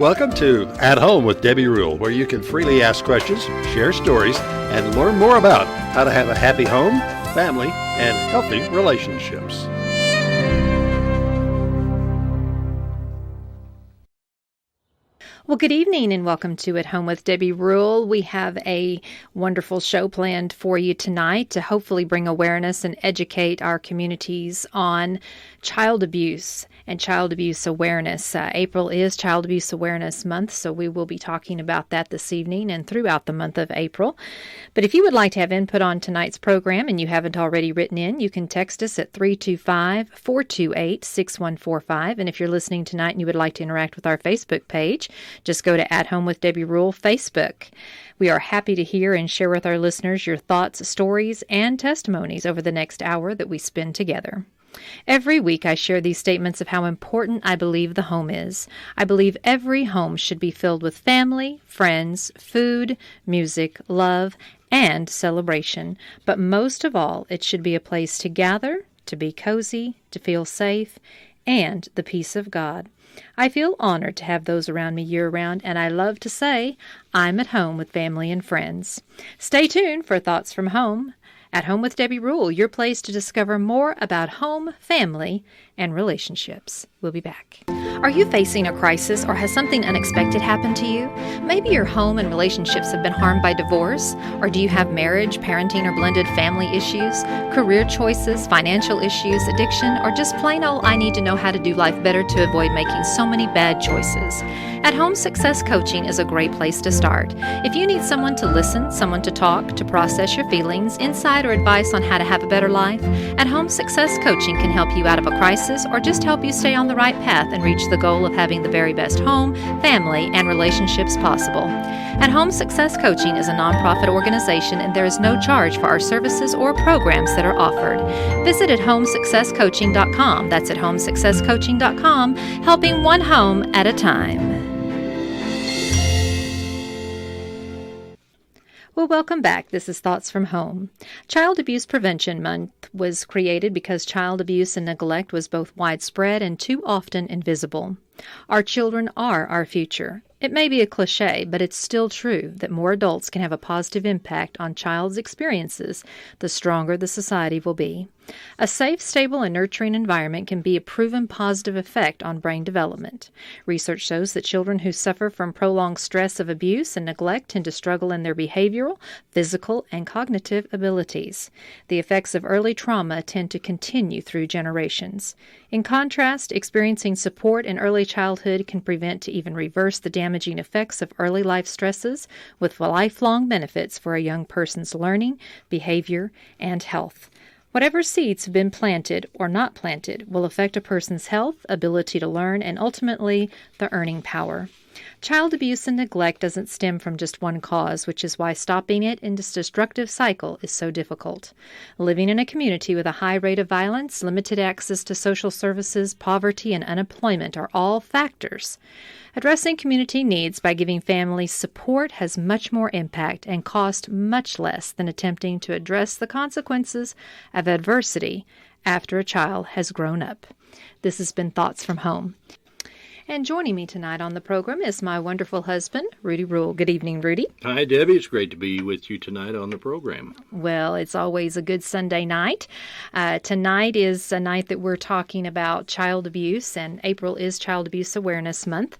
Welcome to At Home with Debbie Rule, where you can freely ask questions, share stories, and learn more about how to have a happy home, family, and healthy relationships. Well, good evening and welcome to At Home with Debbie Rule. We have a wonderful show planned for you tonight to hopefully bring awareness and educate our communities on child abuse and child abuse awareness. April is Child Abuse Awareness Month, so we will be talking about that this evening and throughout the month of April. But if you would like to have input on tonight's program and you haven't already written in, you can text us at 325-428-6145. And if you're listening tonight and you would like to interact with our Facebook page, just go to At Home with Debbie Rule Facebook. We are happy to hear and share with our listeners your thoughts, stories, and testimonies over the next hour that we spend together. Every week I share these statements of how important I believe the home is. I believe every home should be filled with family, friends, food, music, love, and celebration. But most of all, it should be a place to gather, to be cozy, to feel safe, and the peace of God. I feel honored to have those around me year-round, and I love to say I'm at home with family and friends. Stay tuned for Thoughts from Home. At Home with Debbie Rule, your place to discover more about home, family, and relationships. We'll be back. Are you facing a crisis or has something unexpected happened to you? Maybe your home and relationships have been harmed by divorce, or do you have marriage, parenting, or blended family issues, career choices, financial issues, addiction, or just plain old I need to know how to do life better to avoid making so many bad choices? At Home Success Coaching is a great place to start. If you need someone to listen, someone to talk, to process your feelings, insight or advice on how to have a better life, At Home Success Coaching can help you out of a crisis or just help you stay on the right path and reach the goal of having the very best home, family, and relationships possible. At Home Success Coaching is a nonprofit organization and there is no charge for our services or programs that are offered. Visit at homesuccesscoaching.com. That's at homesuccesscoaching.com, helping one home at a time. Well, welcome back. This is Thoughts from Home. Child Abuse Prevention Month was created because child abuse and neglect was both widespread and too often invisible. Our children are our future. It may be a cliche, but it's still true that more adults can have a positive impact on child's experiences, the stronger the society will be. A safe, stable, and nurturing environment can be a proven positive effect on brain development. Research shows that children who suffer from prolonged stress of abuse and neglect tend to struggle in their behavioral, physical, and cognitive abilities. The effects of early trauma tend to continue through generations. In contrast, experiencing support in early childhood can prevent to even reverse the damaging effects of early life stresses with lifelong benefits for a young person's learning, behavior, and health. Whatever seeds have been planted or not planted will affect a person's health, ability to learn, and ultimately the earning power. Child abuse and neglect doesn't stem from just one cause, which is why stopping it in this destructive cycle is so difficult. Living in a community with a high rate of violence, limited access to social services, poverty, and unemployment are all factors. Addressing community needs by giving families support has much more impact and cost much less than attempting to address the consequences of adversity after a child has grown up. This has been Thoughts from Home. And joining me tonight on the program is my wonderful husband, Rudy Rule. Good evening, Rudy. Hi, Debbie. It's great to be with you tonight on the program. Well, it's always a good Sunday night. Tonight is a night that we're talking about child abuse, and April is Child Abuse Awareness Month.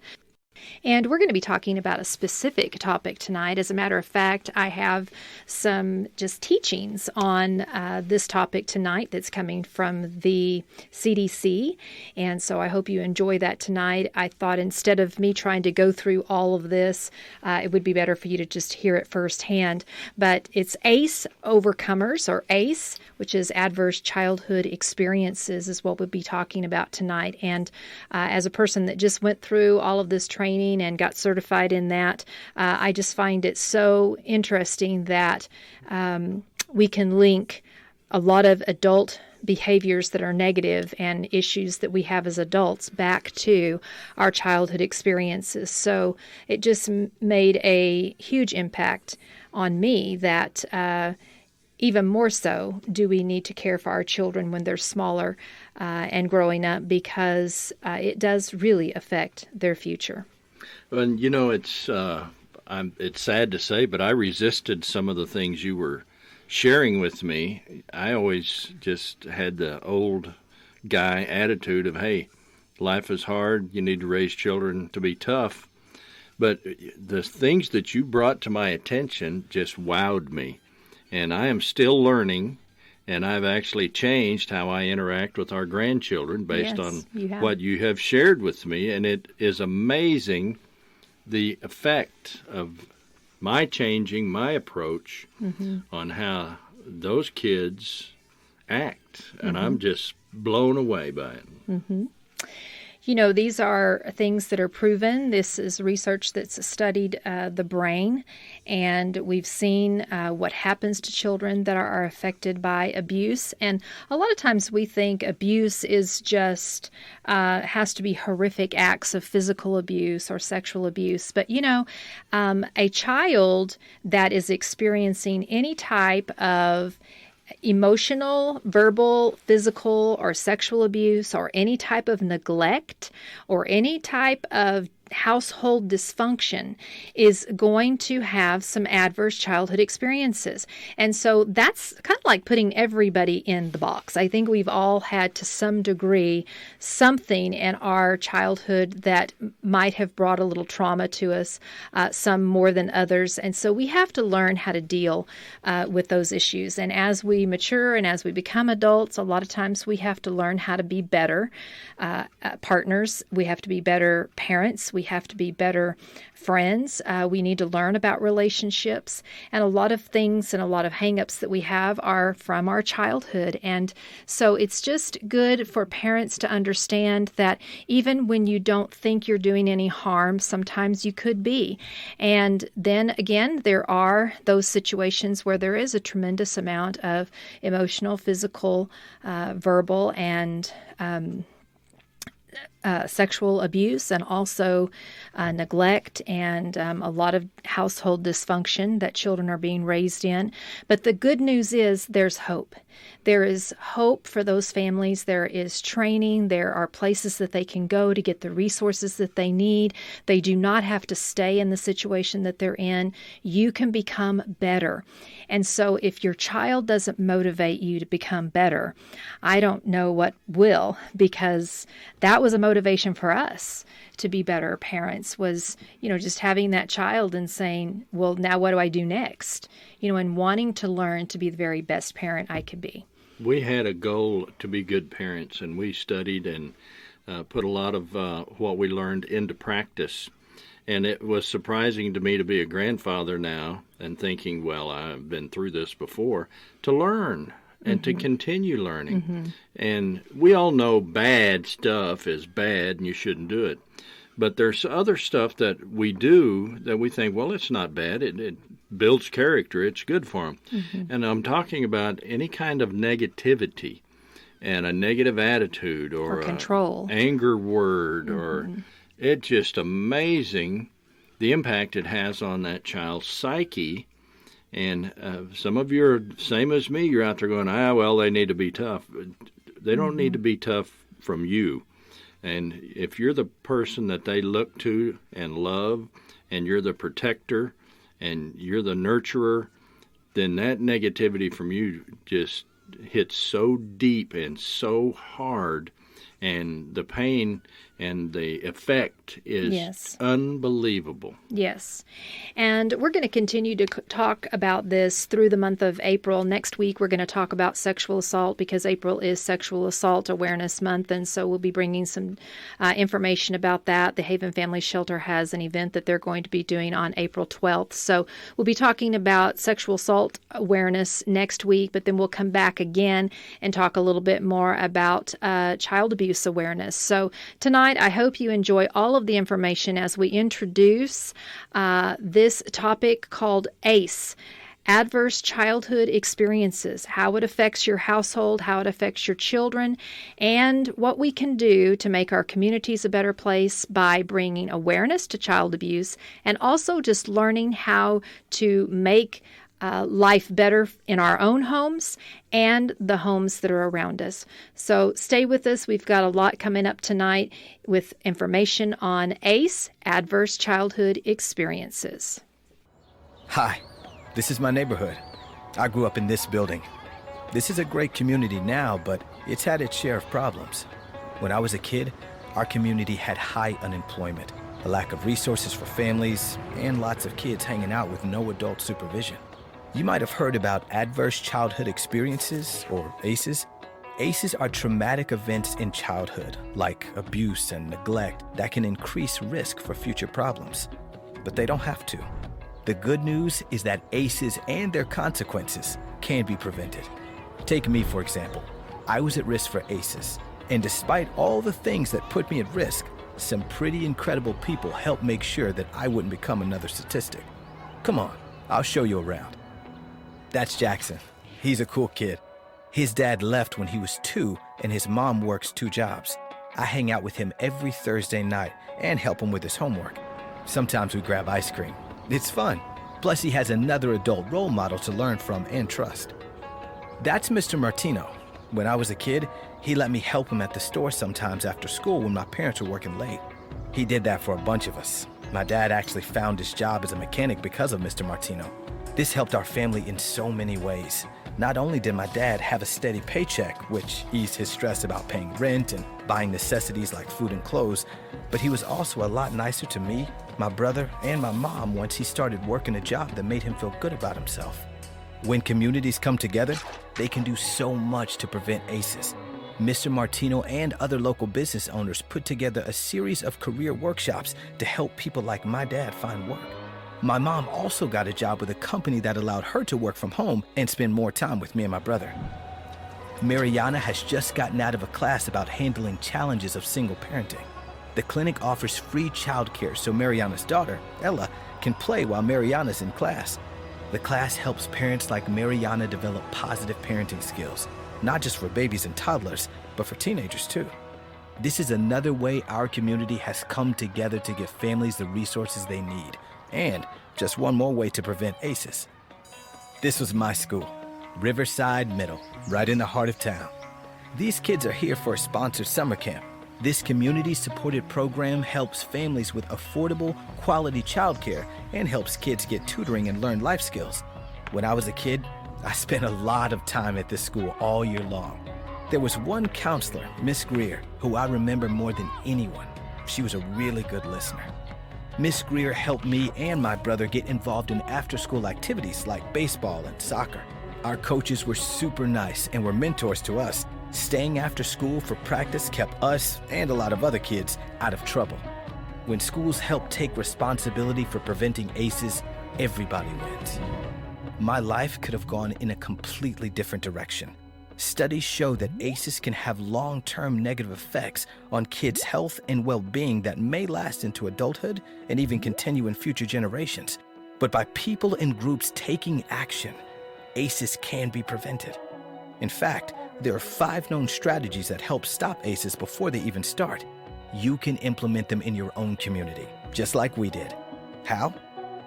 And we're going to be talking about a specific topic tonight. As a matter of fact, I have some just teachings on this topic tonight that's coming from the CDC. And so I hope you enjoy that tonight. I thought instead of me trying to go through all of this, it would be better for you to just hear it firsthand. But it's ACE Overcomers, or ACE, which is Adverse Childhood Experiences, is what we'll be talking about tonight. And as a person that just went through all of this training and got certified in that, I just find it so interesting that we can link a lot of adult behaviors that are negative and issues that we have as adults back to our childhood experiences. So it just made a huge impact on me that even more so do we need to care for our children when they're smaller and growing up, because it does really affect their future. And it's sad to say, but I resisted some of the things you were sharing with me. I always just had the old guy attitude of, hey, life is hard. You need to raise children to be tough. But the things that you brought to my attention just wowed me. And I am still learning, and I've actually changed how I interact with our grandchildren based on what you have shared with me. And it is amazing the effect of my changing my approach on how those kids act. And I'm just blown away by it. These are things that are proven. This is research that's studied the brain, and we've seen what happens to children that are affected by abuse. And a lot of times we think abuse is just has to be horrific acts of physical abuse or sexual abuse. But, a child that is experiencing any type of emotional, verbal, physical, or sexual abuse, or any type of neglect, or any type of household dysfunction is going to have some adverse childhood experiences. And so that's kind of like putting everybody in the box. I think we've all had to some degree something in our childhood that might have brought a little trauma to us, some more than others. And so we have to learn how to deal with those issues. And as we mature and as we become adults, a lot of times we have to learn how to be better partners. We have to be better parents. We have to be better friends. We need to learn about relationships. And a lot of things and a lot of hang-ups that we have are from our childhood. And so it's just good for parents to understand that even when you don't think you're doing any harm, sometimes you could be. And then again, there are those situations where there is a tremendous amount of emotional, physical, verbal, and sexual abuse, and also neglect, and a lot of household dysfunction that children are being raised in. But the good news is there's hope. There is hope for those families. There is training. There are places that they can go to get the resources that they need. They do not have to stay in the situation that they're in. You can become better. And so if your child doesn't motivate you to become better, I don't know what will, because that was a motivation for us to be better parents, was, just having that child and saying, well, now what do I do next? And wanting to learn to be the very best parent I could be. We had a goal to be good parents, and we studied and put a lot of what we learned into practice. And it was surprising to me to be a grandfather now and thinking, well, I've been through this before, to learn and to continue learning. And we all know bad stuff is bad and you shouldn't do it. But there's other stuff that we do that we think, well, it's not bad. It builds character. It's good for them. And I'm talking about any kind of negativity and a negative attitude or control, anger word, or it's just amazing the impact it has on that child's psyche. And some of you are same as me. You're out there going, well, they need to be tough. They don't need to be tough from you. And if you're the person that they look to and love, and you're the protector, and you're the nurturer, then that negativity from you just hits so deep and so hard, and the pain and the effect is unbelievable. Yes. And we're going to continue to talk about this through the month of April. Next week, we're going to talk about sexual assault, because April is Sexual Assault Awareness Month. And so we'll be bringing some information about that. The Haven Family Shelter has an event that they're going to be doing on April 12th. So we'll be talking about sexual assault awareness next week, but then we'll come back again and talk a little bit more about child abuse awareness. So tonight, I hope you enjoy all of the information as we introduce this topic called ACE, Adverse Childhood Experiences, how it affects your household, how it affects your children, and what we can do to make our communities a better place by bringing awareness to child abuse, and also just learning how to make life better in our own homes and the homes that are around us. So stay with us. We've got a lot coming up tonight with information on ACE, Adverse Childhood Experiences. Hi, this is my neighborhood. I grew up in this building. This is a great community now, but it's had its share of problems. When I was a kid, our community had high unemployment, a lack of resources for families, and lots of kids hanging out with no adult supervision. You might have heard about Adverse Childhood Experiences, or ACEs. ACEs are traumatic events in childhood, like abuse and neglect, that can increase risk for future problems. But they don't have to. The good news is that ACEs and their consequences can be prevented. Take me, for example. I was at risk for ACEs, and despite all the things that put me at risk, some pretty incredible people helped make sure that I wouldn't become another statistic. Come on, I'll show you around. That's Jackson. He's a cool kid. His dad left when he was 2, and his mom works 2 jobs. I hang out with him every Thursday night and help him with his homework. Sometimes we grab ice cream. It's fun. Plus, he has another adult role model to learn from and trust. That's Mr. Martino. When I was a kid, he let me help him at the store sometimes after school when my parents were working late. He did that for a bunch of us. My dad actually found his job as a mechanic because of Mr. Martino. This helped our family in so many ways. Not only did my dad have a steady paycheck, which eased his stress about paying rent and buying necessities like food and clothes, but he was also a lot nicer to me, my brother, and my mom once he started working a job that made him feel good about himself. When communities come together, they can do so much to prevent ACEs. Mr. Martino and other local business owners put together a series of career workshops to help people like my dad find work. My mom also got a job with a company that allowed her to work from home and spend more time with me and my brother. Mariana has just gotten out of a class about handling challenges of single parenting. The clinic offers free childcare so Mariana's daughter, Ella, can play while Mariana's in class. The class helps parents like Mariana develop positive parenting skills, not just for babies and toddlers, but for teenagers too. This is another way our community has come together to give families the resources they need, and just one more way to prevent ACEs. This was my school, Riverside Middle, right in the heart of town. These kids are here for a sponsored summer camp. This community-supported program helps families with affordable, quality childcare and helps kids get tutoring and learn life skills. When I was a kid, I spent a lot of time at this school all year long. There was one counselor, Miss Greer, who I remember more than anyone. She was a really good listener. Miss Greer helped me and my brother get involved in after-school activities like baseball and soccer. Our coaches were super nice and were mentors to us. Staying after school for practice kept us and a lot of other kids out of trouble. When schools help take responsibility for preventing ACEs, everybody wins. My life could have gone in a completely different direction. Studies show that ACEs can have long-term negative effects on kids' health and well-being that may last into adulthood and even continue in future generations. But by people and groups taking action, ACEs can be prevented. In fact, there are 5 known strategies that help stop ACEs before they even start. You can implement them in your own community, just like we did. How?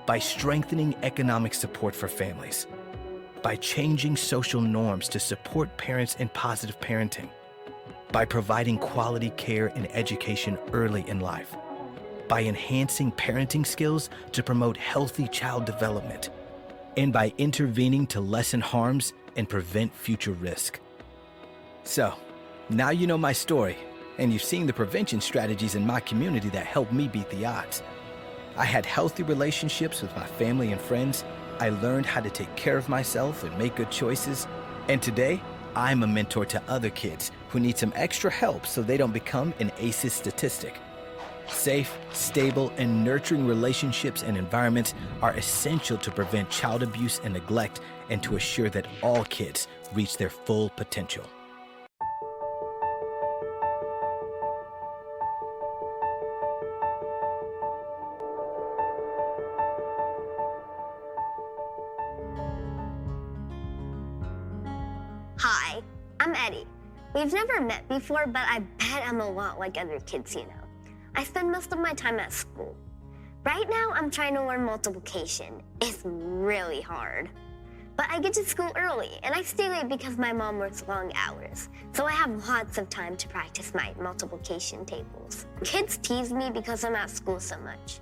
By strengthening economic support for families. By changing social norms to support parents in positive parenting. By providing quality care and education early in life. By enhancing parenting skills to promote healthy child development. And by intervening to lessen harms and prevent future risk. So, now you know my story, and you've seen the prevention strategies in my community that helped me beat the odds. I had healthy relationships with my family and friends. I learned how to take care of myself and make good choices. And today, I'm a mentor to other kids who need some extra help so they don't become an ACEs statistic. Safe, stable, and nurturing relationships and environments are essential to prevent child abuse and neglect and to assure that all kids reach their full potential. Hi, I'm Eddie. We've never met before, but I bet I'm a lot like other kids you know. I spend most of my time at school. Right now, I'm trying to learn multiplication. It's really hard. But I get to school early, and I stay late because my mom works long hours, so I have lots of time to practice my multiplication tables. Kids tease me because I'm at school so much,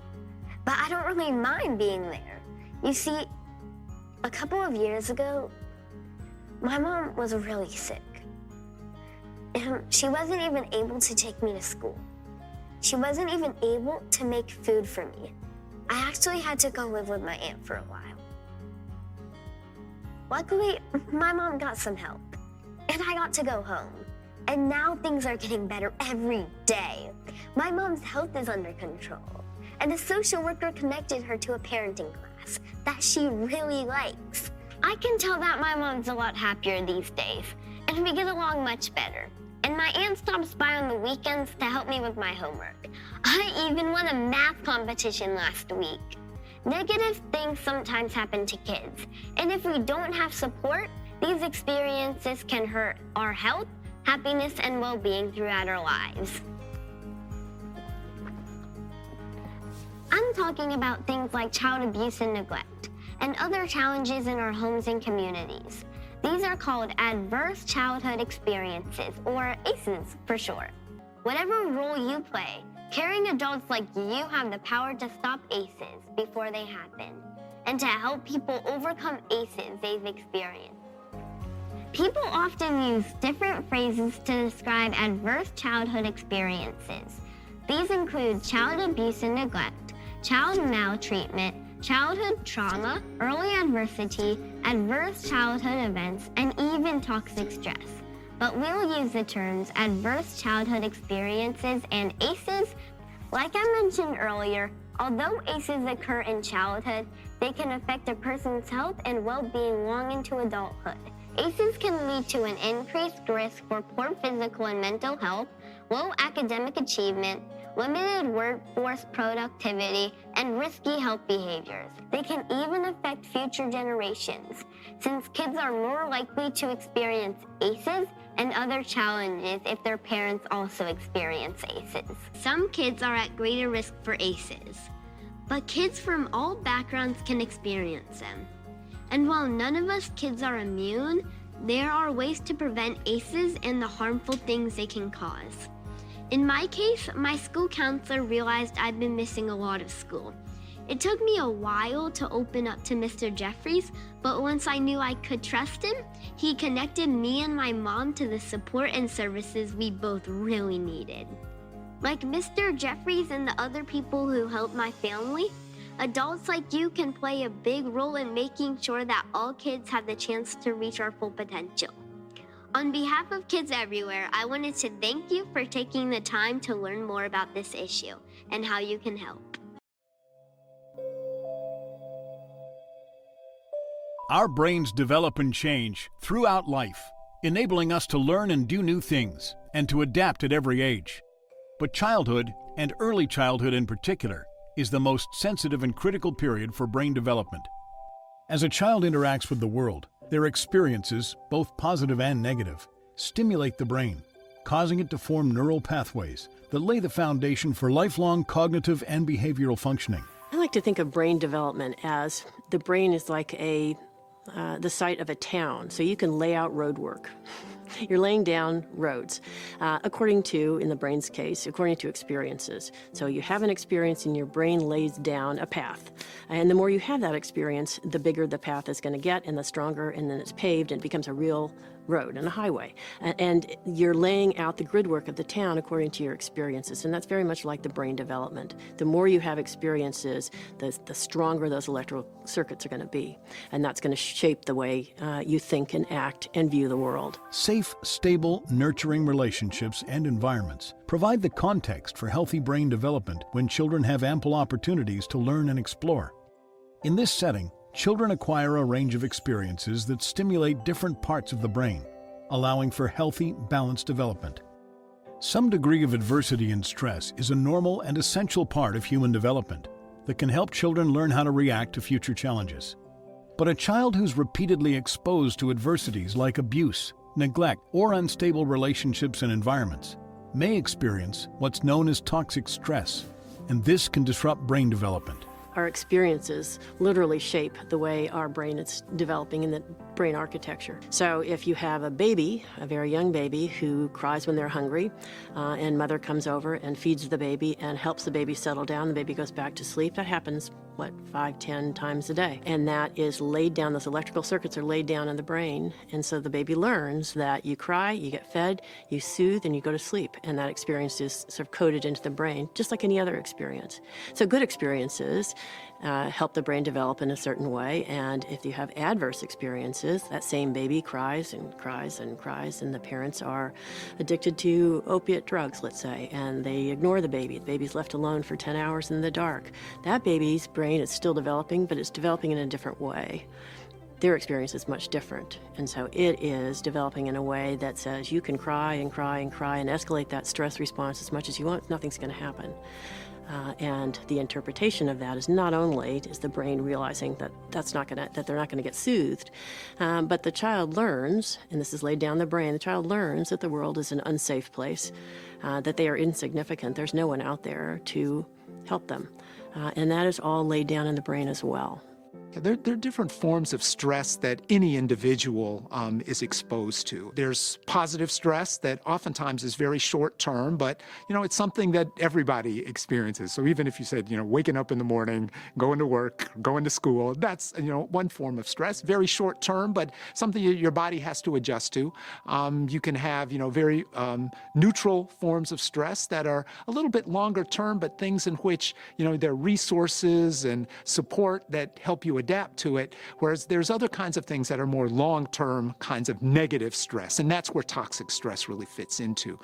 but I don't really mind being there. You see, a couple of years ago, my mom was really sick, and she wasn't even able to take me to school. She wasn't even able to make food for me. I actually had to go live with my aunt for a while. Luckily, my mom got some help, and I got to go home. And now things are getting better every day. My mom's health is under control, and a social worker connected her to a parenting class that she really likes. I can tell that my mom's a lot happier these days, and we get along much better. And my aunt stops by on the weekends to help me with my homework. I even won a math competition last week. Negative things sometimes happen to kids, and if we don't have support, these experiences can hurt our health, happiness, and well-being throughout our lives. I'm talking about things like child abuse and neglect, and other challenges in our homes and communities. These are called adverse childhood experiences, or ACEs for short. Whatever role you play, caring adults like you have the power to stop ACEs before they happen, and to help people overcome ACEs they've experienced. People often use different phrases to describe adverse childhood experiences. These include child abuse and neglect, child maltreatment, childhood trauma, early adversity, adverse childhood events, and even toxic stress. But we'll use the terms adverse childhood experiences and ACEs. Like I mentioned earlier, although ACEs occur in childhood, they can affect a person's health and well-being long into adulthood. ACEs can lead to an increased risk for poor physical and mental health, low academic achievement, limited workforce productivity, and risky health behaviors. They can even affect future generations, since kids are more likely to experience ACEs and other challenges if their parents also experience ACEs. Some kids are at greater risk for ACEs, but kids from all backgrounds can experience them. And while none of us kids are immune, there are ways to prevent ACEs and the harmful things they can cause. In my case, my school counselor realized I'd been missing a lot of school. It took me a while to open up to Mr. Jeffries, but once I knew I could trust him, he connected me and my mom to the support and services we both really needed. Like Mr. Jeffries and the other people who helped my family, adults like you can play a big role in making sure that all kids have the chance to reach our full potential. On behalf of kids everywhere, I wanted to thank you for taking the time to learn more about this issue and how you can help. Our brains develop and change throughout life, enabling us to learn and do new things and to adapt at every age. But childhood, and early childhood in particular, is the most sensitive and critical period for brain development. As a child interacts with the world, their experiences, both positive and negative, stimulate the brain, causing it to form neural pathways that lay the foundation for lifelong cognitive and behavioral functioning. I like to think of brain development as the brain is like the site of a town, so you can lay out road work. You're laying down roads, according to, in the brain's case, according to experiences. So you have an experience and your brain lays down a path. And the more you have that experience, the bigger the path is going to get and the stronger, and then it's paved and it becomes a real road and a highway. And you're laying out the grid work of the town according to your experiences. And that's very much like the brain development. The more you have experiences, the stronger those electrical circuits are going to be. And that's going to shape the way you think and act and view the world. Safe, stable, nurturing relationships and environments provide the context for healthy brain development when children have ample opportunities to learn and explore. In this setting, children acquire a range of experiences that stimulate different parts of the brain, allowing for healthy, balanced development. Some degree of adversity and stress is a normal and essential part of human development that can help children learn how to react to future challenges. But a child who's repeatedly exposed to adversities like abuse, neglect, or unstable relationships and environments may experience what's known as toxic stress, and this can disrupt brain development. our experiences literally shape the way our brain is developing in the brain architecture. So if you have a baby, a very young baby, who cries when they're hungry, and mother comes over and feeds the baby and helps the baby settle down, the baby goes back to sleep, that happens, 5-10 times a day. And that is laid down, those electrical circuits are laid down in the brain. And so the baby learns that you cry, you get fed, you soothe, and you go to sleep. And that experience is sort of coded into the brain, just like any other experience. So good experiences help the brain develop in a certain way. And if you have adverse experiences, that same baby cries and cries and cries, and the parents are addicted to opiate drugs, let's say, and they ignore the baby. The baby's left alone for 10 hours in the dark. That baby's brain is still developing, but it's developing in a different way. Their experience is much different. And so it is developing in a way that says you can cry and cry and cry and escalate that stress response as much as you want, nothing's going to happen. And the interpretation of that is not only is the brain realizing that they're not going to get soothed, but the child learns, and this is laid down in the brain, the child learns that the world is an unsafe place, that they are insignificant. There's no one out there to help them. And that is all laid down in the brain as well. There are different forms of stress that any individual is exposed to. There's positive stress that oftentimes is very short term, but it's something that everybody experiences. So even if you said, waking up in the morning, going to work, going to school, that's one form of stress, very short term, but something your body has to adjust to. You can have very neutral forms of stress that are a little bit longer term, but things in which there are resources and support that help you adapt to it, whereas there's other kinds of things that are more long-term kinds of negative stress, and that's where toxic stress really fits into.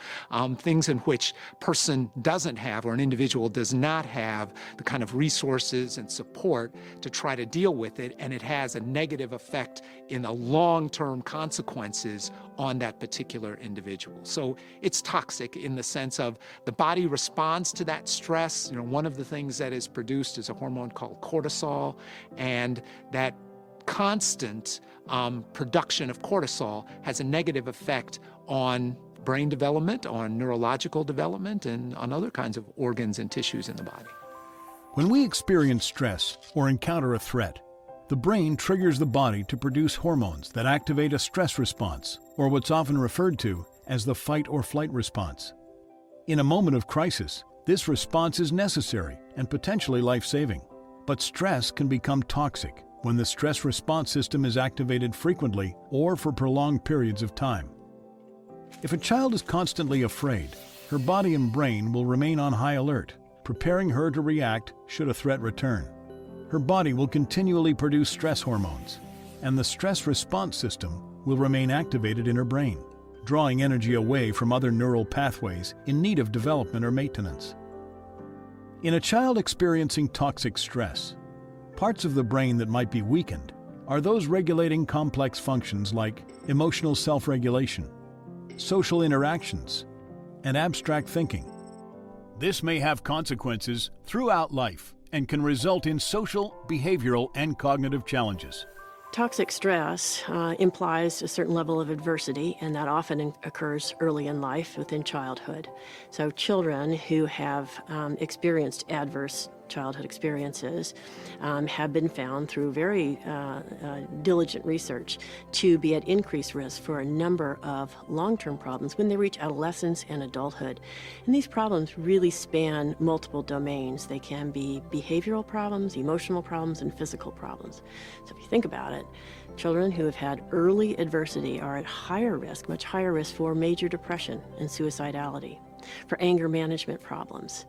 Things in which person doesn't have, or an individual does not have, the kind of resources and support to try to deal with it, and it has a negative effect in the long-term consequences on that particular individual. So it's toxic in the sense of the body responds to that stress. One of the things that is produced is a hormone called cortisol, and that constant production of cortisol has a negative effect on brain development, on neurological development, and on other kinds of organs and tissues in the body. When we experience stress or encounter a threat, the brain triggers the body to produce hormones that activate a stress response, or what's often referred to as the fight or flight response. In a moment of crisis, this response is necessary and potentially life-saving. But stress can become toxic when the stress response system is activated frequently or for prolonged periods of time. If a child is constantly afraid, her body and brain will remain on high alert, preparing her to react should a threat return. Her body will continually produce stress hormones, and the stress response system will remain activated in her brain, drawing energy away from other neural pathways in need of development or maintenance. In a child experiencing toxic stress, parts of the brain that might be weakened are those regulating complex functions like emotional self-regulation, social interactions, and abstract thinking. This may have consequences throughout life and can result in social, behavioral, and cognitive challenges. Toxic stress implies a certain level of adversity, and that often occurs early in life within childhood. So children who have experienced adverse childhood experiences have been found through very diligent research to be at increased risk for a number of long-term problems when they reach adolescence and adulthood. And these problems really span multiple domains. They can be behavioral problems, emotional problems, and physical problems. So if you think about it, children who have had early adversity are at higher risk, much higher risk for major depression and suicidality, for anger management problems,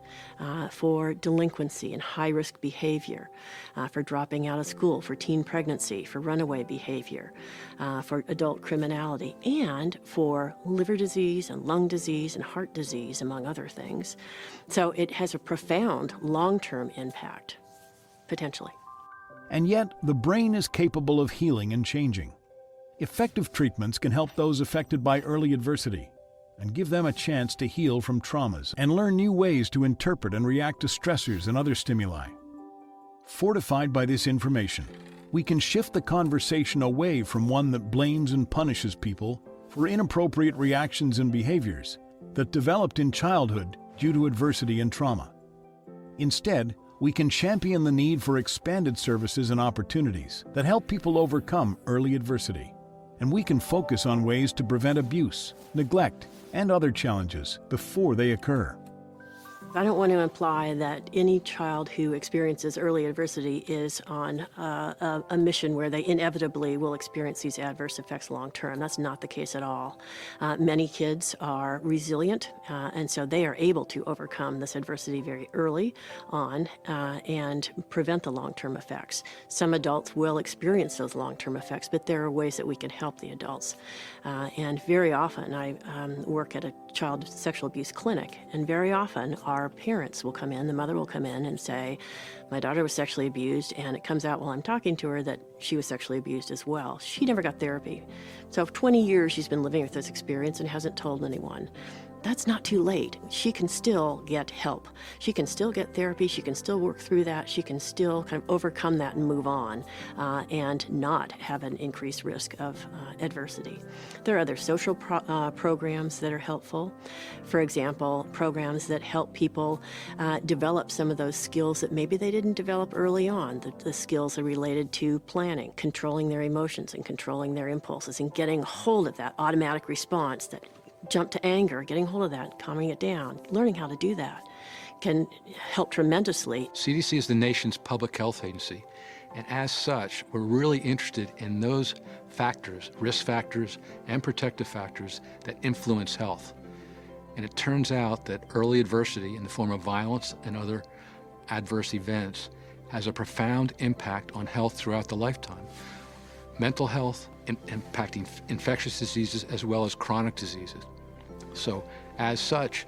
for delinquency and high-risk behavior, for dropping out of school, for teen pregnancy, for runaway behavior, for adult criminality, and for liver disease and lung disease and heart disease, among other things. So it has a profound long-term impact, potentially. And yet, the brain is capable of healing and changing. Effective treatments can help those affected by early adversity and give them a chance to heal from traumas and learn new ways to interpret and react to stressors and other stimuli. Fortified by this information, we can shift the conversation away from one that blames and punishes people for inappropriate reactions and behaviors that developed in childhood due to adversity and trauma. Instead, We can champion the need for expanded services and opportunities that help people overcome early adversity. And we can focus on ways to prevent abuse, neglect, and other challenges before they occur. I don't want to imply that any child who experiences early adversity is on a mission where they inevitably will experience these adverse effects long term. That's not the case at all. Many kids are resilient, and so they are able to overcome this adversity very early on and prevent the long-term effects. Some adults will experience those long-term effects, but there are ways that we can help the adults. And very often, I work at a child sexual abuse clinic, and very often our parents will come in, the mother will come in and say, my daughter was sexually abused, and it comes out while I'm talking to her that she was sexually abused as well. She never got therapy. So for 20 years she's been living with this experience and hasn't told anyone. That's not too late. She can still get help. She can still get therapy. She can still work through that. She can still kind of overcome that and move on and not have an increased risk of adversity. There are other social programs that are helpful. For example, programs that help people develop some of those skills that maybe they didn't develop early on. The skills are related to planning, controlling their emotions and controlling their impulses and getting hold of that automatic response that jump to anger, getting hold of that, calming it down, learning how to do that can help tremendously. CDC is the nation's public health agency, and as such, we're really interested in those factors, risk factors and protective factors that influence health. And it turns out that early adversity in the form of violence and other adverse events has a profound impact on health throughout the lifetime. Mental health, impacting infectious diseases as well as chronic diseases. So as such,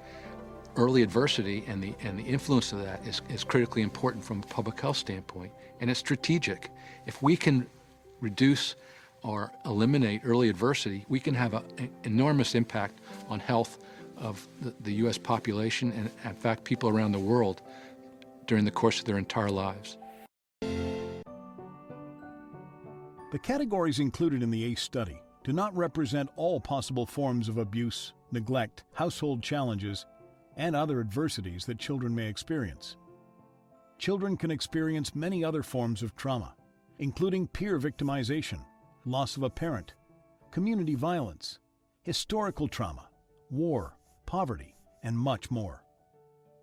early adversity and the influence of that is critically important from a public health standpoint, and it's strategic. If we can reduce or eliminate early adversity, we can have an enormous impact on health of the U.S. population and, in fact, people around the world during the course of their entire lives. The categories included in the ACE study do not represent all possible forms of abuse, neglect, household challenges, and other adversities that children may experience. Children can experience many other forms of trauma, including peer victimization, loss of a parent, community violence, historical trauma, war, poverty, and much more.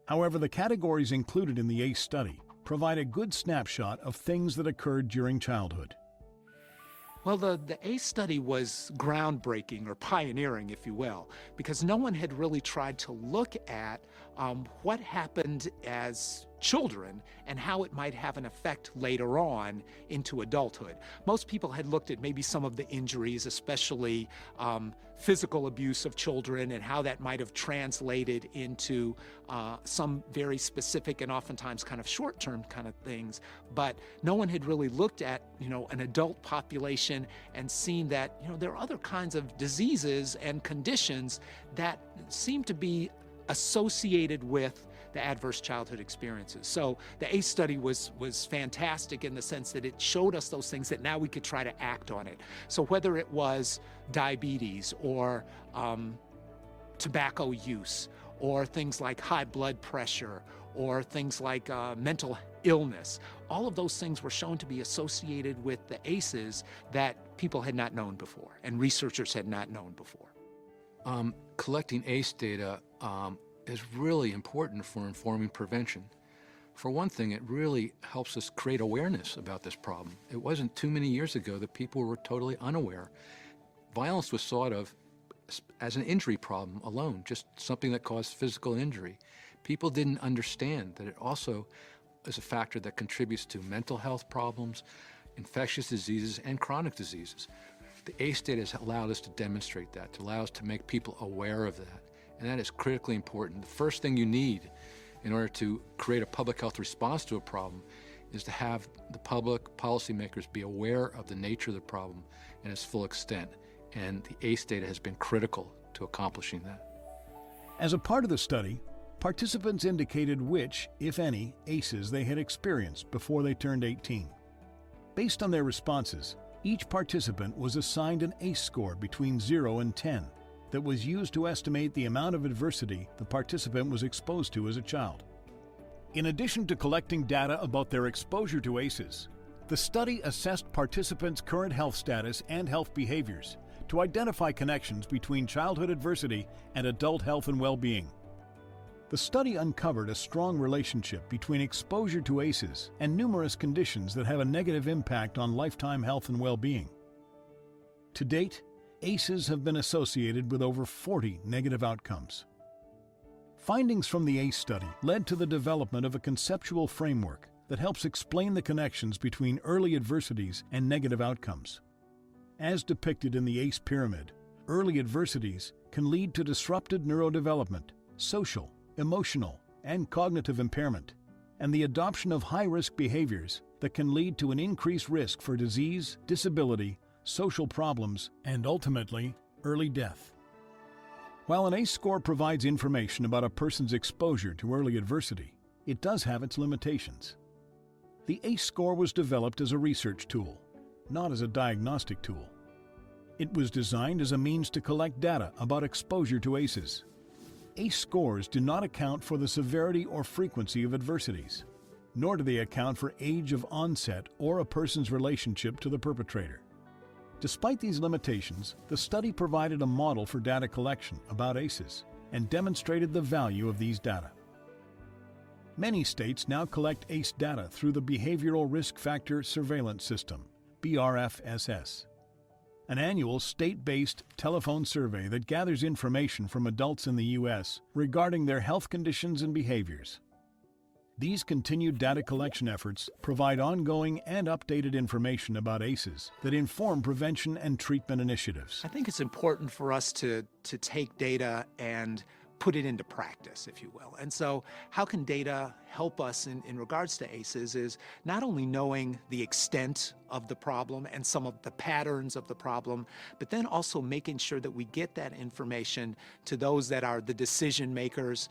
However, the categories included in the ACE study provide a good snapshot of things that occurred during childhood. Well, the ACE study was groundbreaking, or pioneering, if you will, because no one had really tried to look at what happened as children and how it might have an effect later on into adulthood. Most people had looked at maybe some of the injuries, especially physical abuse of children, and how that might have translated into some very specific and oftentimes kind of short-term kind of things. But no one had really looked at, an adult population and seen that, there are other kinds of diseases and conditions that seem to be associated with the adverse childhood experiences. So the ACE study was fantastic in the sense that it showed us those things that now we could try to act on it. So whether it was diabetes or tobacco use, or things like high blood pressure, or things like mental illness, all of those things were shown to be associated with the ACEs that people had not known before and researchers had not known before. Collecting ACE data is really important for informing prevention. For one thing, it really helps us create awareness about this problem. It wasn't too many years ago that people were totally unaware. Violence was thought of as an injury problem alone, just something that caused physical injury. People didn't understand that it also is a factor that contributes to mental health problems, infectious diseases, and chronic diseases. The ACE data has allowed us to demonstrate that, to allow us to make people aware of that. And that is critically important. The first thing you need in order to create a public health response to a problem is to have the public policymakers be aware of the nature of the problem in its full extent. And the ACE data has been critical to accomplishing that. As a part of the study, participants indicated which, if any, ACEs they had experienced before they turned 18. Based on their responses, each participant was assigned an ACE score between 0 and 10 that was used to estimate the amount of adversity the participant was exposed to as a child. In addition to collecting data about their exposure to ACEs, the study assessed participants' current health status and health behaviors to identify connections between childhood adversity and adult health and well-being. The study uncovered a strong relationship between exposure to ACEs and numerous conditions that have a negative impact on lifetime health and well-being. To date, ACEs have been associated with over 40 negative outcomes. Findings from the ACE study led to the development of a conceptual framework that helps explain the connections between early adversities and negative outcomes. As depicted in the ACE pyramid, early adversities can lead to disrupted neurodevelopment, social, emotional, and cognitive impairment, and the adoption of high-risk behaviors that can lead to an increased risk for disease, disability, social problems, and ultimately, early death. While an ACE score provides information about a person's exposure to early adversity, it does have its limitations. The ACE score was developed as a research tool, not as a diagnostic tool. It was designed as a means to collect data about exposure to ACEs. ACE scores do not account for the severity or frequency of adversities, nor do they account for age of onset or a person's relationship to the perpetrator. Despite these limitations, the study provided a model for data collection about ACEs and demonstrated the value of these data. Many states now collect ACE data through the Behavioral Risk Factor Surveillance System, BRFSS, an annual state-based telephone survey that gathers information from adults in the U.S. regarding their health conditions and behaviors. These continued data collection efforts provide ongoing and updated information about ACEs that inform prevention and treatment initiatives. I think it's important for us to take data and put it into practice, if you will. And so how can data help us in regards to ACEs is not only knowing the extent of the problem and some of the patterns of the problem, but then also making sure that we get that information to those that are the decision makers,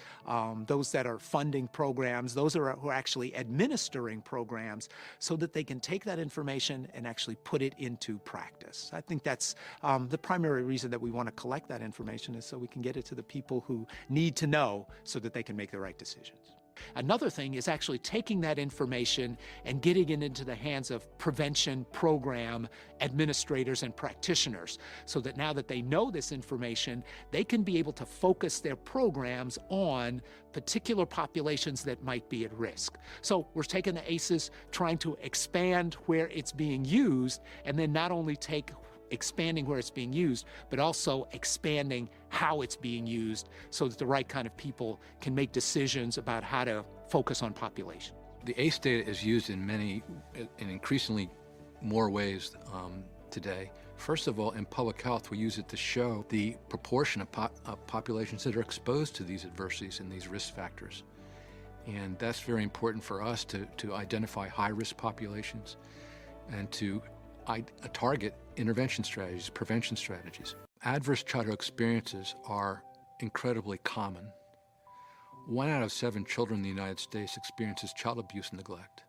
those that are funding programs, those who are actually administering programs, so that they can take that information and actually put it into practice. I think that's the primary reason that we want to collect that information, is so we can get it to the people who need to know so that they can make the right decisions. Another thing is actually taking that information and getting it into the hands of prevention program administrators and practitioners, so that now that they know this information, they can be able to focus their programs on particular populations that might be at risk. So we're taking the ACEs, trying to expand where it's being used, and then not only expanding where it's being used, but also expanding how it's being used, so that the right kind of people can make decisions about how to focus on population. The ACE data is used in increasingly more ways today. First of all, in public health, we use it to show the proportion of populations that are exposed to these adversities and these risk factors. And that's very important for us to identify high-risk populations and to target intervention strategies, prevention strategies. Adverse childhood experiences are incredibly common. 1 out of 7 children in the United States experiences child abuse and neglect.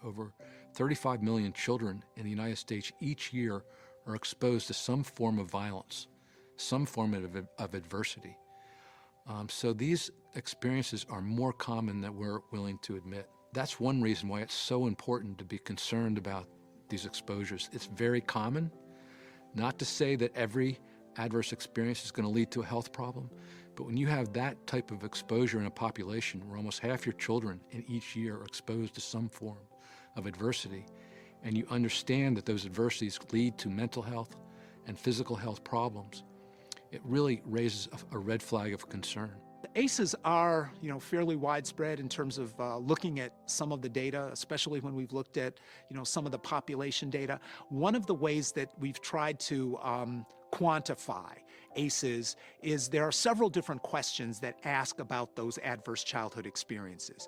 Over 35 million children in the United States each year are exposed to some form of violence, some form of adversity. So these experiences are more common than we're willing to admit. That's one reason why it's so important to be concerned about these exposures. It's very common. Not to say that every adverse experience is going to lead to a health problem, but when you have that type of exposure in a population where almost half your children in each year are exposed to some form of adversity, and you understand that those adversities lead to mental health and physical health problems, it really raises a red flag of concern. The ACEs are, fairly widespread in terms of looking at some of the data, especially when we've looked at, some of the population data. One of the ways that we've tried to quantify ACEs is there are several different questions that ask about those adverse childhood experiences.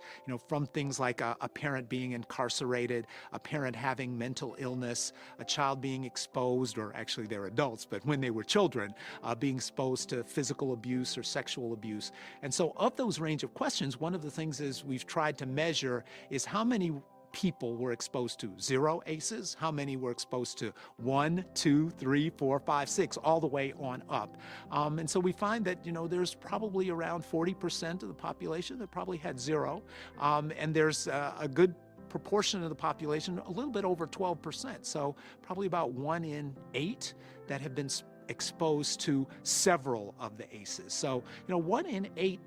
From things like a parent being incarcerated, a parent having mental illness, a child being exposed, or actually they're adults, but when they were children, being exposed to physical abuse or sexual abuse. And so of those range of questions, one of the things is we've tried to measure is how many people were exposed to 0 ACEs, how many were exposed to 1, 2, 3, 4, 5, 6, all the way on up. And so we find that, there's probably around 40% of the population that probably had 0. And there's a good proportion of the population, a little bit over 12%. So probably about 1 in 8 that have been exposed to several of the ACEs. So, 1 in 8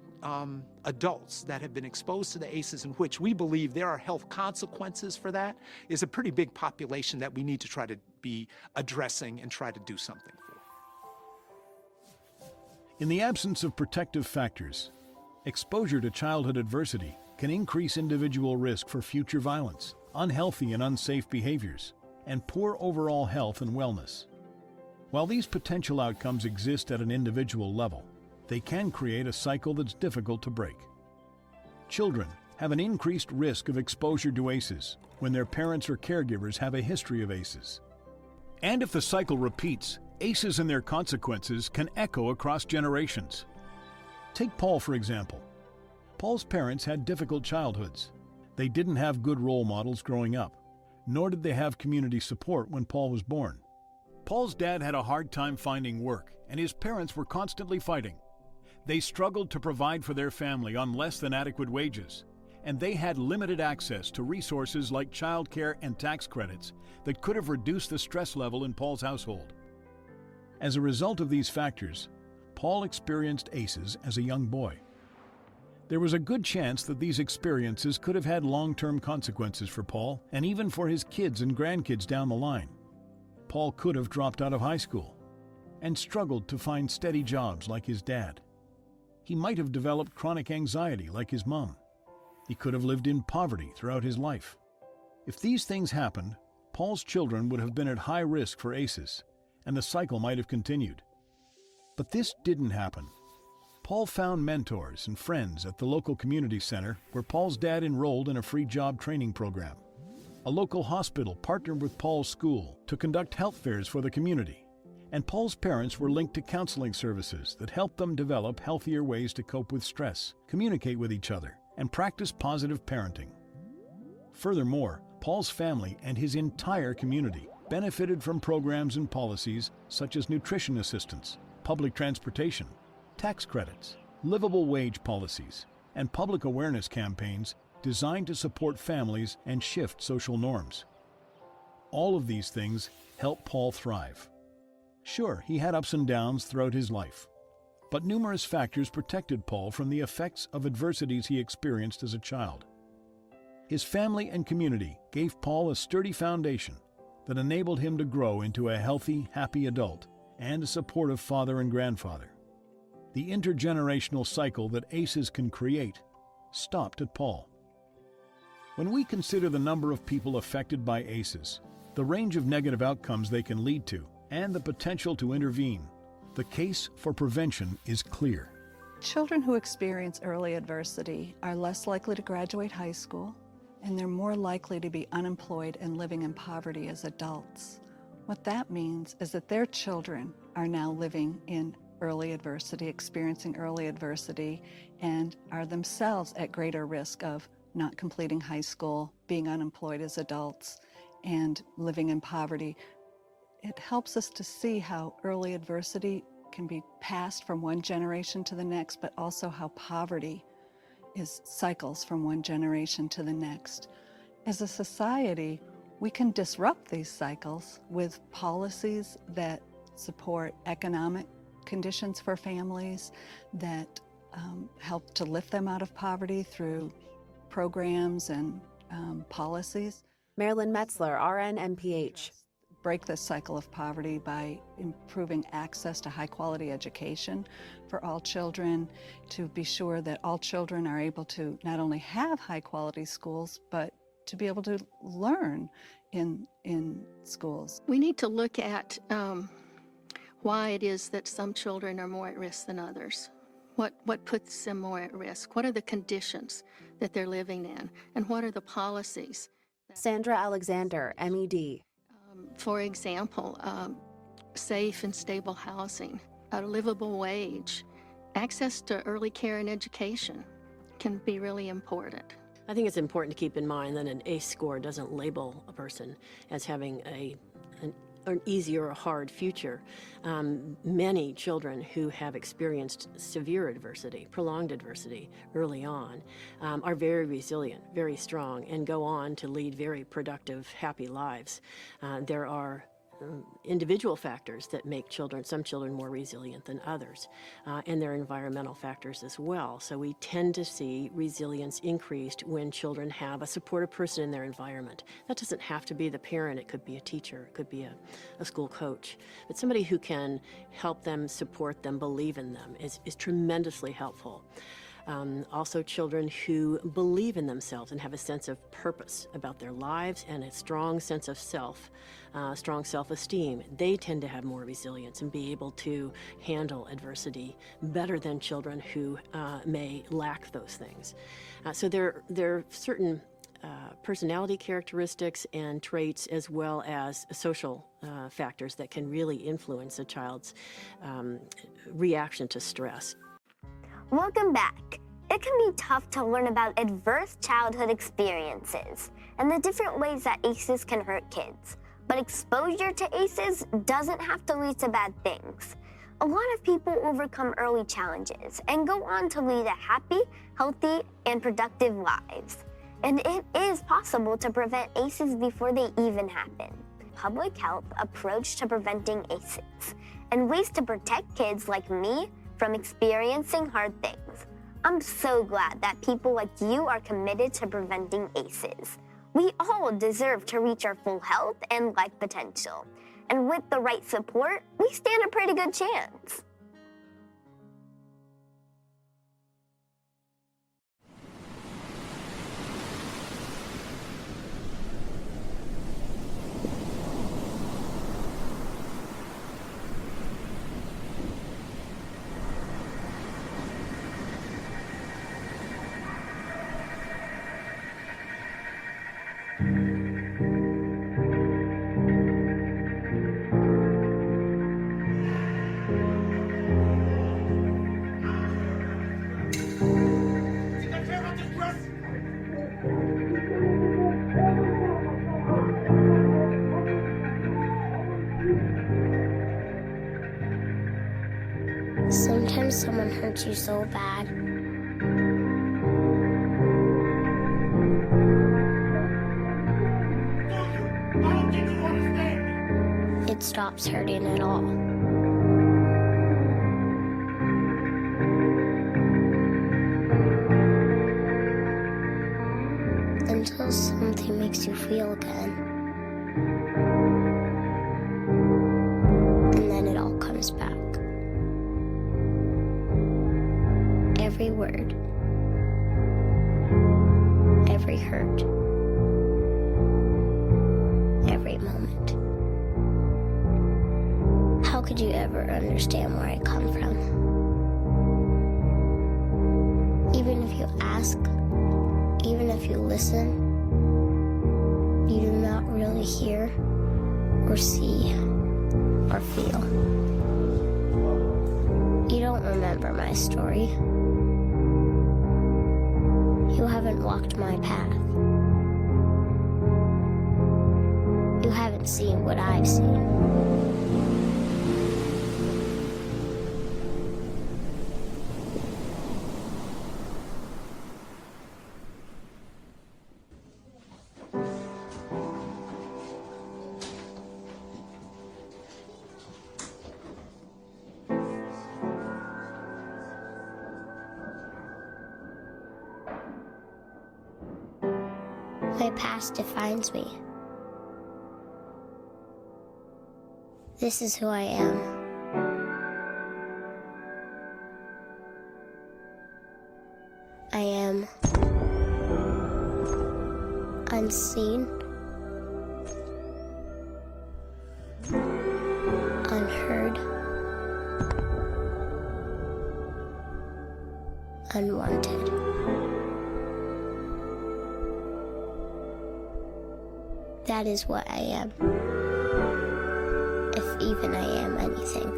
adults that have been exposed to the ACEs, in which we believe there are health consequences for that, is a pretty big population that we need to try to be addressing and try to do something for. In the absence of protective factors, exposure to childhood adversity can increase individual risk for future violence, unhealthy and unsafe behaviors, and poor overall health and wellness. While these potential outcomes exist at an individual level, they can create a cycle that's difficult to break. Children have an increased risk of exposure to ACEs when their parents or caregivers have a history of ACEs. And if the cycle repeats, ACEs and their consequences can echo across generations. Take Paul, for example. Paul's parents had difficult childhoods. They didn't have good role models growing up, nor did they have community support when Paul was born. Paul's dad had a hard time finding work, and his parents were constantly fighting. They struggled to provide for their family on less than adequate wages, and they had limited access to resources like childcare and tax credits that could have reduced the stress level in Paul's household. As a result of these factors, Paul experienced ACEs as a young boy. There was a good chance that these experiences could have had long-term consequences for Paul and even for his kids and grandkids down the line. Paul could have dropped out of high school and struggled to find steady jobs like his dad. He might have developed chronic anxiety like his mom. He could have lived in poverty throughout his life. If these things happened, Paul's children would have been at high risk for ACEs, and the cycle might have continued. But this didn't happen. Paul found mentors and friends at the local community center where Paul's dad enrolled in a free job training program. A local hospital partnered with Paul's school to conduct health fairs for the community, and Paul's parents were linked to counseling services that helped them develop healthier ways to cope with stress, communicate with each other, and practice positive parenting. Furthermore, Paul's family and his entire community benefited from programs and policies such as nutrition assistance, public transportation, tax credits, livable wage policies, and public awareness campaigns designed to support families and shift social norms. All of these things helped Paul thrive. Sure, he had ups and downs throughout his life, but numerous factors protected Paul from the effects of adversities he experienced as a child. His family and community gave Paul a sturdy foundation that enabled him to grow into a healthy, happy adult and a supportive father and grandfather. The intergenerational cycle that ACEs can create stopped at Paul. When we consider the number of people affected by ACEs, the range of negative outcomes they can lead to, and the potential to intervene, the case for prevention is clear. Children who experience early adversity are less likely to graduate high school, and they're more likely to be unemployed and living in poverty as adults. What that means is that their children are now living in early adversity, experiencing early adversity, and are themselves at greater risk of not completing high school, being unemployed as adults, and living in poverty. It helps us to see how early adversity can be passed from one generation to the next, but also how poverty is cycles from one generation to the next. As a society, we can disrupt these cycles with policies that support economic conditions for families, that help to lift them out of poverty through programs and policies. Marilyn Metzler, RN, MPH. Break this cycle of poverty by improving access to high-quality education for all children, to be sure that all children are able to not only have high-quality schools, but to be able to learn in schools. We need to look at why it is that some children are more at risk than others. What puts them more at risk? What are the conditions that they're living in? And what are the policies? Sandra Alexander, MED. For example, safe and stable housing, a livable wage, access to early care and education can be really important. I think it's important to keep in mind that an ACE score doesn't label a person as having an easy or a hard future. Many children who have experienced severe adversity, prolonged adversity early on, are very resilient, very strong, and go on to lead very productive, happy lives. There are individual factors that make some children more resilient than others, and there are environmental factors as well. So we tend to see resilience increased when children have a supportive person in their environment. That doesn't have to be the parent, it could be a teacher, it could be a school coach, but somebody who can help them, support them, believe in them is tremendously helpful. Also children who believe in themselves and have a sense of purpose about their lives and a strong sense of self, strong self-esteem, they tend to have more resilience and be able to handle adversity better than children who may lack those things. So there are certain personality characteristics and traits as well as social factors that can really influence a child's reaction to stress. Welcome back. It can be tough to learn about adverse childhood experiences and the different ways that ACEs can hurt kids. But exposure to ACEs doesn't have to lead to bad things. A lot of people overcome early challenges and go on to lead a happy, healthy, and productive lives. And it is possible to prevent ACEs before they even happen. Public health approach to preventing ACEs and ways to protect kids like me from experiencing hard things. I'm so glad that people like you are committed to preventing ACEs. We all deserve to reach our full health and life potential. And with the right support, we stand a pretty good chance. Sometimes someone hurts you so bad. It stops hurting at all. Until something makes you feel again. And then it all comes back. Every word, every hurt, every moment. How could you ever understand where I come from? Even if you ask, even if you listen, you do not really hear or see or feel. You don't remember my story. You haven't walked my path. You haven't seen what I've seen. My past defines me. This is who I am. I am unseen, unheard, unwanted. That is what I am, if even I am anything.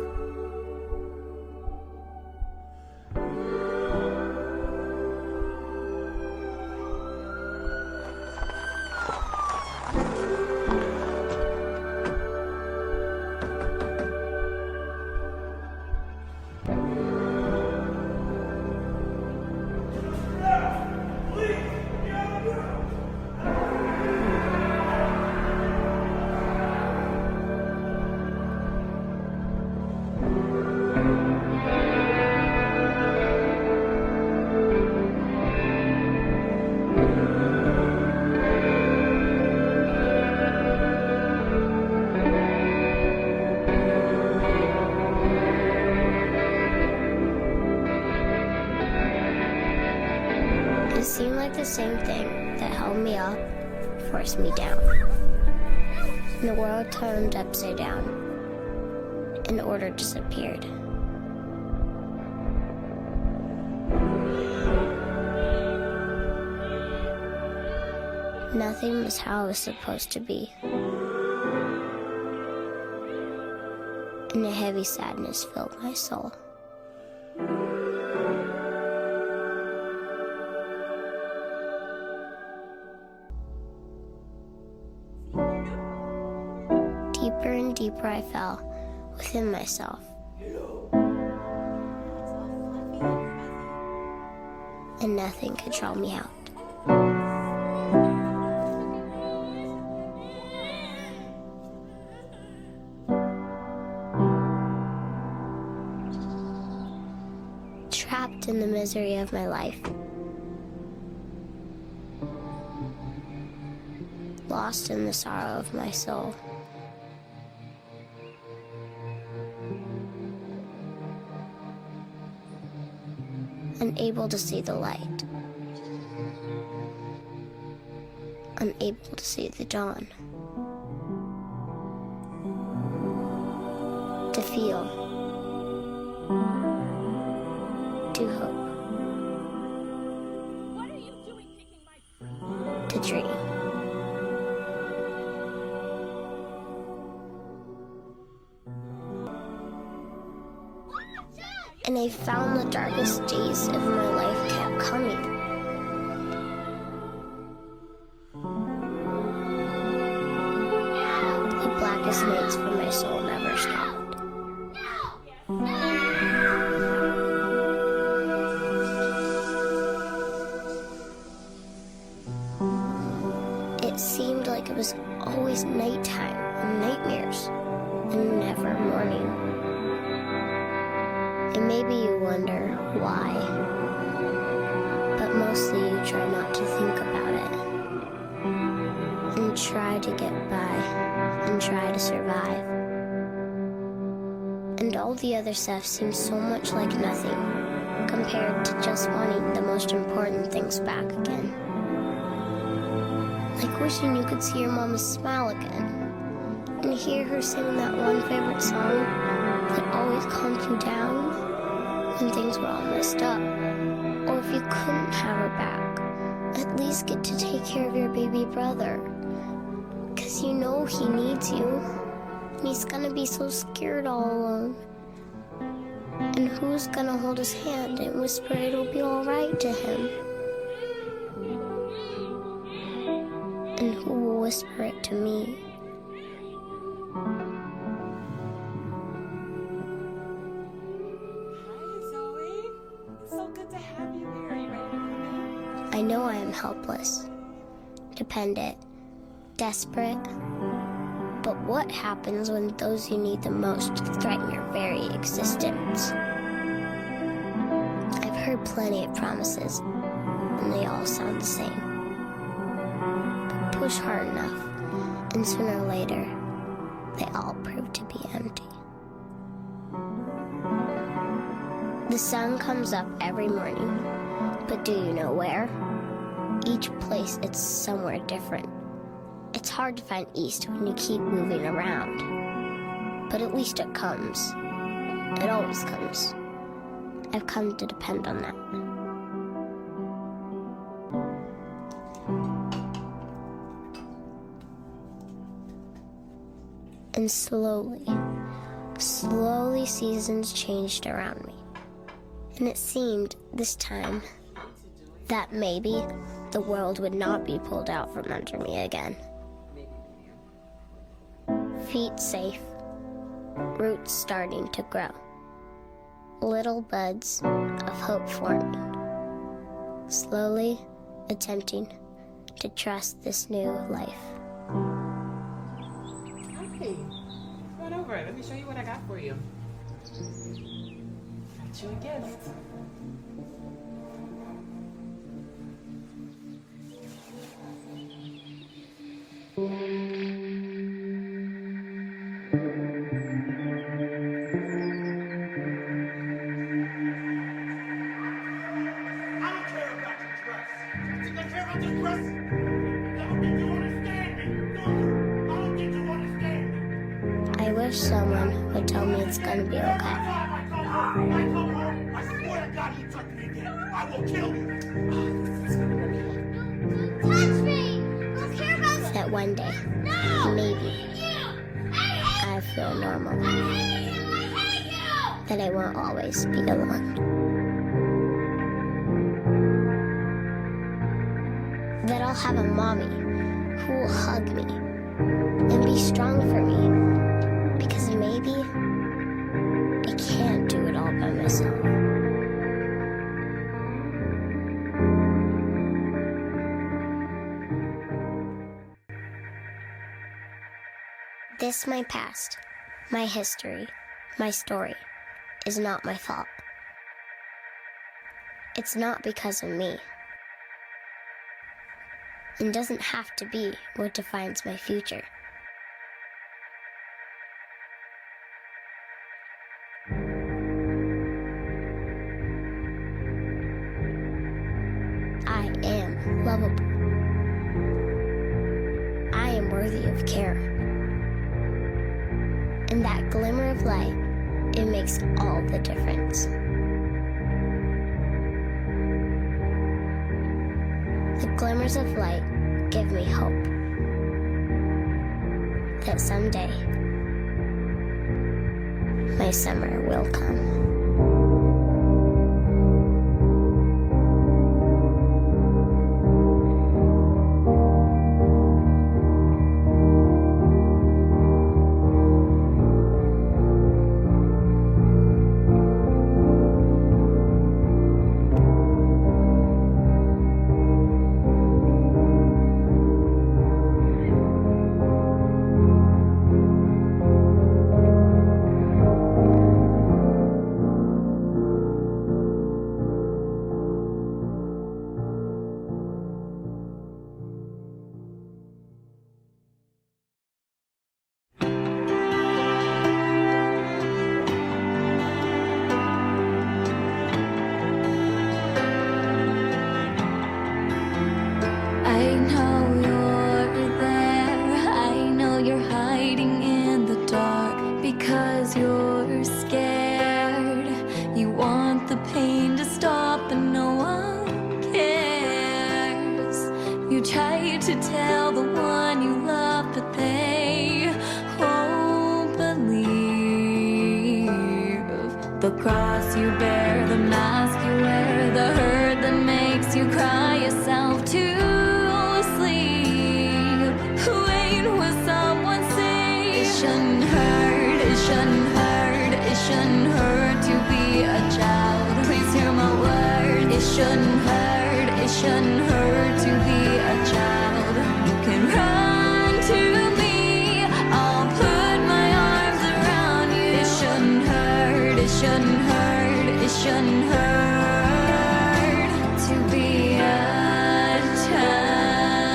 the same thing that held me up forced me down. And the world turned upside down, and order disappeared. Nothing was how it was supposed to be. And a heavy sadness filled my soul. Deeper and deeper I fell within myself. And nothing could draw me out. Trapped in the misery of my life. Lost in the sorrow of my soul. Unable to see the light. Unable to see the dawn. To feel. To hope. What are you doing picking my To dream. And I found the darkest days of my life kept coming. The blackest nights for my soul never stopped. It seemed like it was always nighttime and nightmares, and never morning. And maybe you wonder why, but mostly you try not to think about it, and try to get by, and try to survive. And all the other stuff seems so much like nothing, compared to just wanting the most important things back again. Like wishing you could see your mama's smile again, and hear her sing that one favorite song that always calmed you down when things were all messed up. Or if you couldn't have her back, at least get to take care of your baby brother. 'Cause you know he needs you, and he's gonna be so scared all alone. And who's gonna hold his hand and whisper it'll be all right to him? And who will whisper it to me? I know I am helpless, dependent, desperate. But what happens when those you need the most threaten your very existence? I've heard plenty of promises, and they all sound the same. But push hard enough, and sooner or later, they all prove to be empty. The sun comes up every morning, but do you know where? Each place, it's somewhere different. It's hard to find east when you keep moving around. But at least it comes. It always comes. I've come to depend on that. And slowly seasons changed around me. And it seemed, this time, that maybe the world would not be pulled out from under me again. Feet safe, roots starting to grow, little buds of hope forming, slowly attempting to trust this new life. Hey, come on over. Let me show you what I got for you. Got you a gift. wish someone would tell me it's gonna be okay. I swear to God, you touch me again, I will kill you. Touch me! Don't care about That one day, maybe, I feel normal. That I won't always be alone. That I'll have a mommy who will hug me and be strong for me. Because maybe I can't do it all by myself. This, my past, my history, my story, is not my fault. It's not because of me. And doesn't have to be what defines my future. I am lovable. I am worthy of care. And that glimmer of light, it makes all the difference. The glimmers of light give me hope that someday my summer will come. You try to tell the one you love, but they won't believe. The cross you bear, the mask you wear, the hurt that makes you cry yourself to sleep. Wait, will someone say it shouldn't hurt, it shouldn't hurt, it shouldn't hurt to be a child. Please hear my word, it shouldn't hurt, it shouldn't hurt to be a child. You can run to me, I'll put my arms around you. It shouldn't hurt, it shouldn't hurt, it shouldn't hurt to be a child.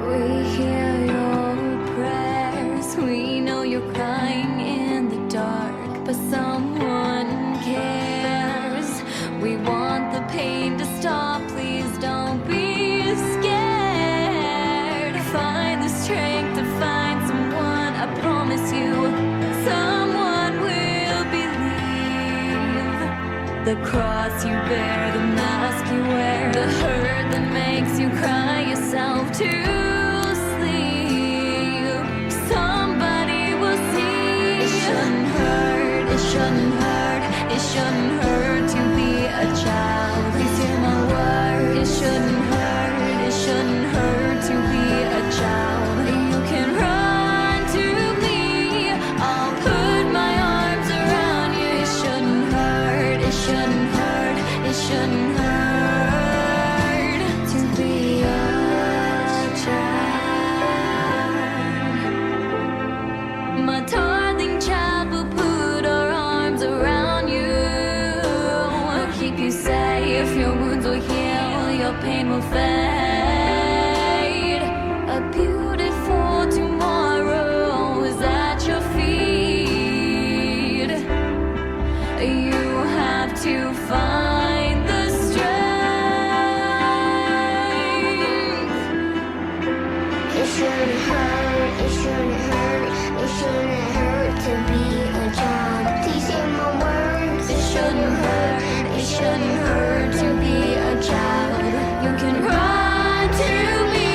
We hear your prayers, we know you're crying in the dark, but someone cares. We want the pain to stop, please don't be scared. Find the strength to find someone, I promise you, someone will believe. The cross you bear, the mask you wear, the hurt that makes you cry yourself to sleep. Somebody will see. It shouldn't hurt, it shouldn't hurt, it shouldn't hurt to be a child. Please hear my word. It shouldn't hurt, it shouldn't hurt to be a child. You can run to me, I'll put my arms around you. It shouldn't hurt, it shouldn't hurt, it shouldn't hurt to be a child. My darling child, will put our arms around you. We'll keep you safe, your wounds will heal, your pain will fade. A beautiful tomorrow is at your feet. You have to find the strength. It shouldn't hurt, it shouldn't hurt, It shouldn't hurt to be a child. Please hear my words. It shouldn't hurt. It shouldn't hurt to be a child. You can run to me.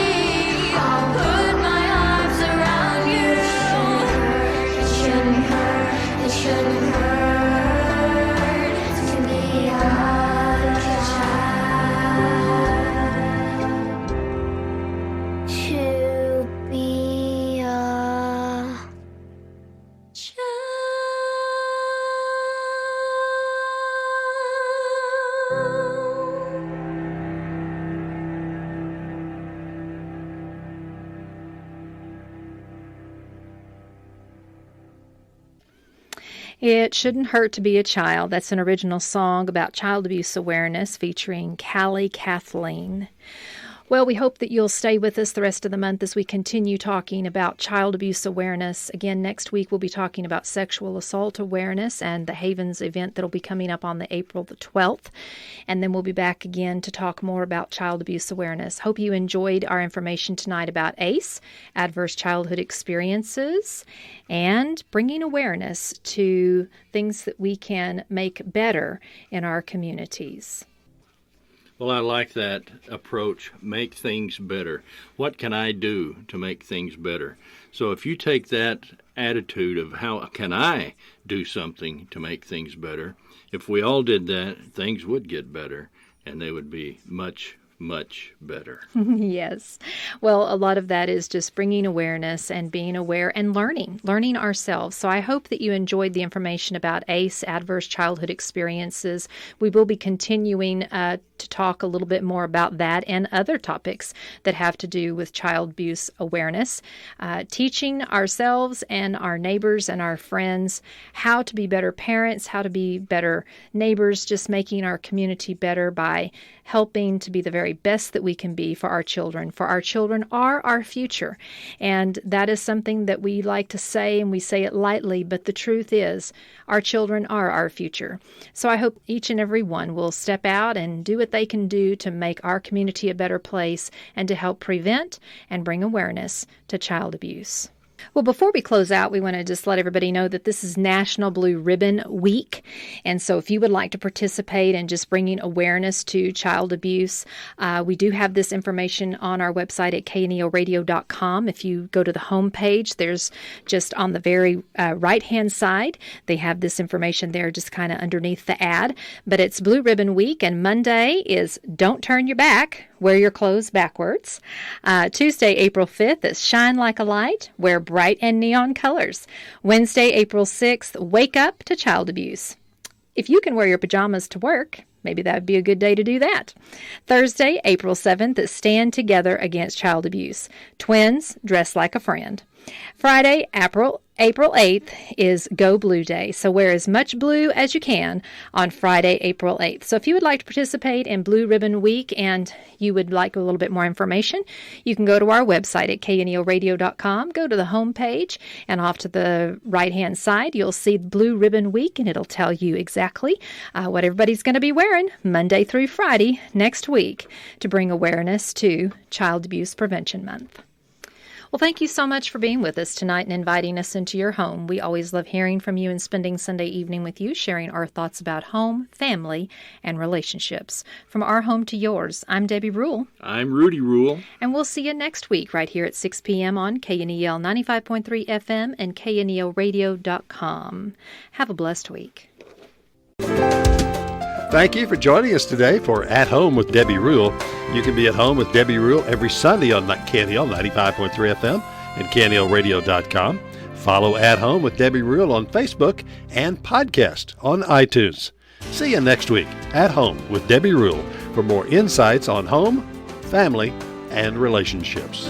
I'll put my arms around you. It shouldn't hurt. It shouldn't hurt to be a child. To be a It Shouldn't Hurt to Be a Child. That's an original song about child abuse awareness featuring Callie Kathleen. Well, we hope that you'll stay with us the rest of the month as we continue talking about child abuse awareness. Again, next week we'll be talking about sexual assault awareness and the Havens event that'll be coming up on the April the 12th. And then we'll be back again to talk more about child abuse awareness. Hope you enjoyed our information tonight about ACE, Adverse Childhood Experiences, and bringing awareness to things that we can make better in our communities. Well, I like that approach, make things better. What can I do to make things better? So if you take that attitude of how can I do something to make things better, if we all did that, things would get better, and they would be much, much better. Yes. Well, a lot of that is just bringing awareness and being aware and learning ourselves. So I hope that you enjoyed the information about ACE, Adverse Childhood Experiences. We will be continuing to talk a little bit more about that and other topics that have to do with child abuse awareness, teaching ourselves and our neighbors and our friends how to be better parents, how to be better neighbors, just making our community better by helping to be the very best that we can be for our children. For our children are our future. And that is something that we like to say, and we say it lightly, but the truth is our children are our future. So I hope each and every one will step out and do what they can do to make our community a better place and to help prevent and bring awareness to child abuse. Well, before we close out, we want to just let everybody know that this is National Blue Ribbon Week. And so if you would like to participate in just bringing awareness to child abuse, we do have this information on our website at kneoradio.com. If you go to the home page, there's just on the very right-hand side, they have this information there just kind of underneath the ad. But it's Blue Ribbon Week, and Monday is Don't Turn Your Back, Wear Your Clothes Backwards. Tuesday, April 5th is Shine Like a Light, Wear Bright and Neon Colors. Wednesday, April 6th, Wake Up to Child Abuse. If you can wear your pajamas to work, maybe that would be a good day to do that. Thursday, April 7th, is Stand Together Against Child Abuse. Twins, Dress Like a Friend. Friday, April 8th is Go Blue Day, so wear as much blue as you can on Friday, April 8th. So if you would like to participate in Blue Ribbon Week and you would like a little bit more information, you can go to our website at kneoradio.com, go to the home page, and off to the right-hand side, you'll see Blue Ribbon Week, and it'll tell you exactly what everybody's going to be wearing Monday through Friday next week to bring awareness to Child Abuse Prevention Month. Well, thank you so much for being with us tonight and inviting us into your home. We always love hearing from you and spending Sunday evening with you, sharing our thoughts about home, family, and relationships. From our home to yours, I'm Debbie Rule. I'm Rudy Rule. And we'll see you next week right here at 6 p.m. on KNEL 95.3 FM and KNELradio.com. Have a blessed week. Thank you for joining us today for At Home with Debbie Rule. You can be at home with Debbie Rule every Sunday on KNEL 95.3 FM and KNELradio.com. Follow At Home with Debbie Rule on Facebook and podcast on iTunes. See you next week, At Home with Debbie Rule, for more insights on home, family, and relationships.